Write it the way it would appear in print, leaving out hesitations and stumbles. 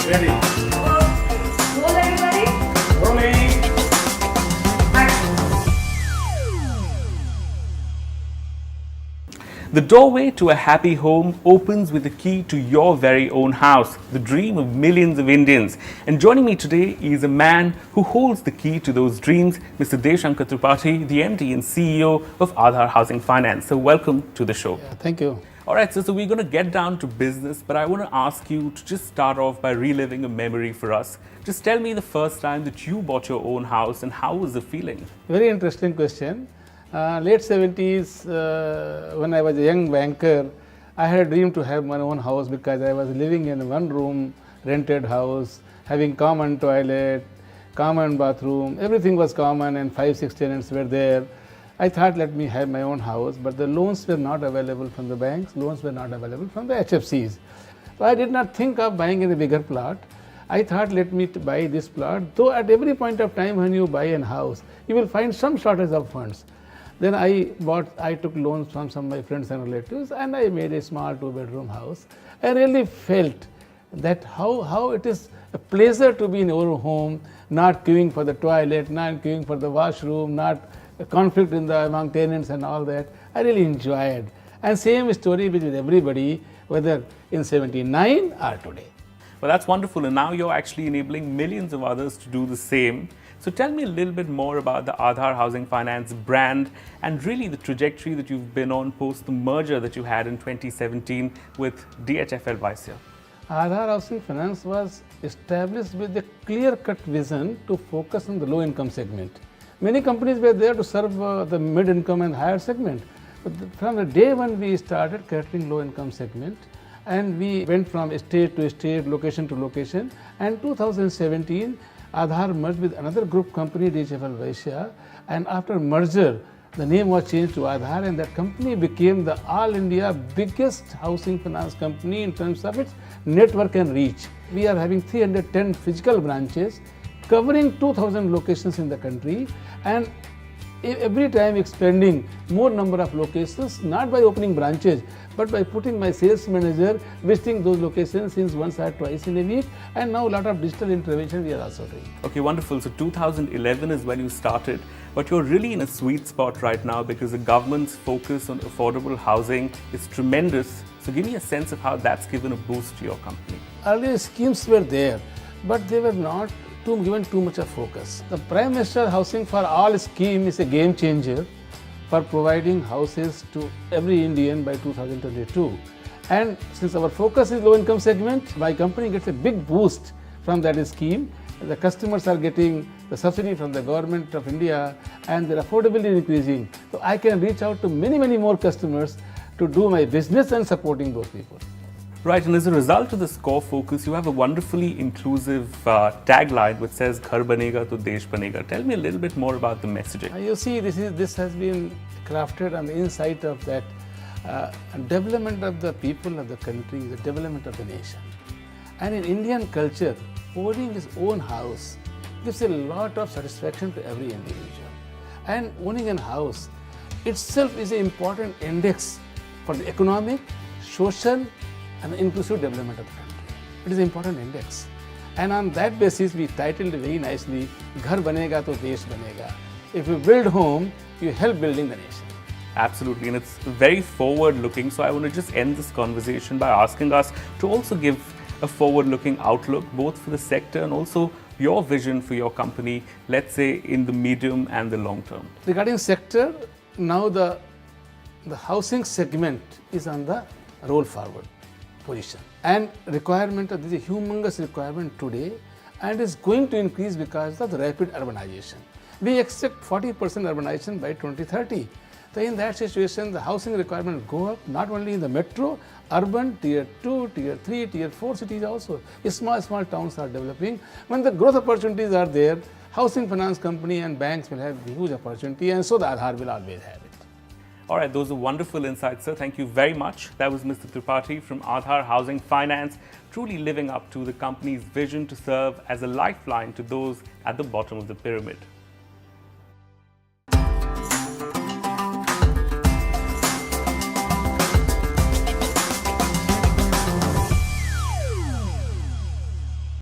Ready. Roll everybody. Rolling. The doorway to a happy home opens with the key to your very own house, the dream of millions of Indians. And joining me today is a man who holds the key to those dreams, Mr. Shankar Tripathi, the MD and CEO of Aadhar Housing Finance. So welcome to the show. Yeah, thank you. All right, so we're going to get down to business, but I want to ask you to just start off by reliving a memory for us. Just tell me the first time that you bought your own house and how was the feeling? Very interesting question. Late 70s, when I was a young banker, I had a dream to have my own house because I was living in a one-room rented house, having common toilet, common bathroom, everything was common and 5-6 tenants were there. I thought, let me have my own house, but the loans were not available from the banks, loans were not available from the HFCs. So I did not think of buying a bigger plot. I thought, let me buy this plot, though at every point of time when you buy a house, you will find some shortage of funds. Then I took loans from some of my friends and relatives and I made a small 2-bedroom house. I really felt that how it is a pleasure to be in your home, not queuing for the toilet, not queuing for the washroom, not a conflict among tenants and all that. I really enjoyed. And same story with everybody, whether in 79 or today. Well, that's wonderful. And now you're actually enabling millions of others to do the same. So tell me a little bit more about the Aadhar Housing Finance brand and really the trajectory that you've been on post the merger that you had in 2017 with DHFL Vaisya. Aadhar Housing Finance was established with a clear-cut vision to focus on the low-income segment. Many companies were there to serve the mid-income and higher segment. But from the day when we started catering low-income segment, and we went from state to state, location to location, and 2017, Aadhar merged with another group company, DHFL Vaisya, and after merger, the name was changed to Aadhar, and that company became the All India biggest housing finance company in terms of its network and reach. We are having 310 physical branches, covering 2,000 locations in the country, and every time expanding more number of locations, not by opening branches, but by putting my sales manager visiting those locations since once or twice in a week, and now a lot of digital intervention we are also doing. Okay, wonderful. So 2011 is when you started, but you're really in a sweet spot right now because the government's focus on affordable housing is tremendous. So give me a sense of how that's given a boost to your company. Earlier schemes were there, but they were not given too much of focus. The Prime Minister Housing for All scheme is a game changer for providing houses to every Indian by 2022. And since our focus is low income segment, my company gets a big boost from that scheme. The customers are getting the subsidy from the government of India and their affordability is increasing. So I can reach out to many more customers to do my business and supporting those people. Right, and as a result of this core focus, you have a wonderfully inclusive tagline which says "Ghar banega to desh banega." Tell me a little bit more about the messaging. You see, this has been crafted on the insight of that development of the people of the country, the development of the nation. And in Indian culture, owning his own house gives a lot of satisfaction to every individual. And owning a house itself is an important index for the economic, social, and inclusive development of the country. It is an important index. And on that basis, we titled very nicely, Ghar banega to desh banega. If you build home, you help building the nation. Absolutely, and it's very forward-looking. So I want to just end this conversation by asking us to also give a forward-looking outlook, both for the sector and also your vision for your company, let's say in the medium and the long term. Regarding sector, now the housing segment is on the roll forward position, and requirement of this is a humongous requirement today and is going to increase because of the rapid urbanization. We expect 40% urbanization by 2030. So in that situation, the housing requirement will go up not only in the metro, urban, tier 2, tier 3, tier 4 cities also. Small towns are developing. When the growth opportunities are there, housing finance company and banks will have huge opportunity, and so the Aadhar will always have it. All right, those are wonderful insights, sir. Thank you very much. That was Mr. Tripathi from Aadhar Housing Finance, truly living up to the company's vision to serve as a lifeline to those at the bottom of the pyramid.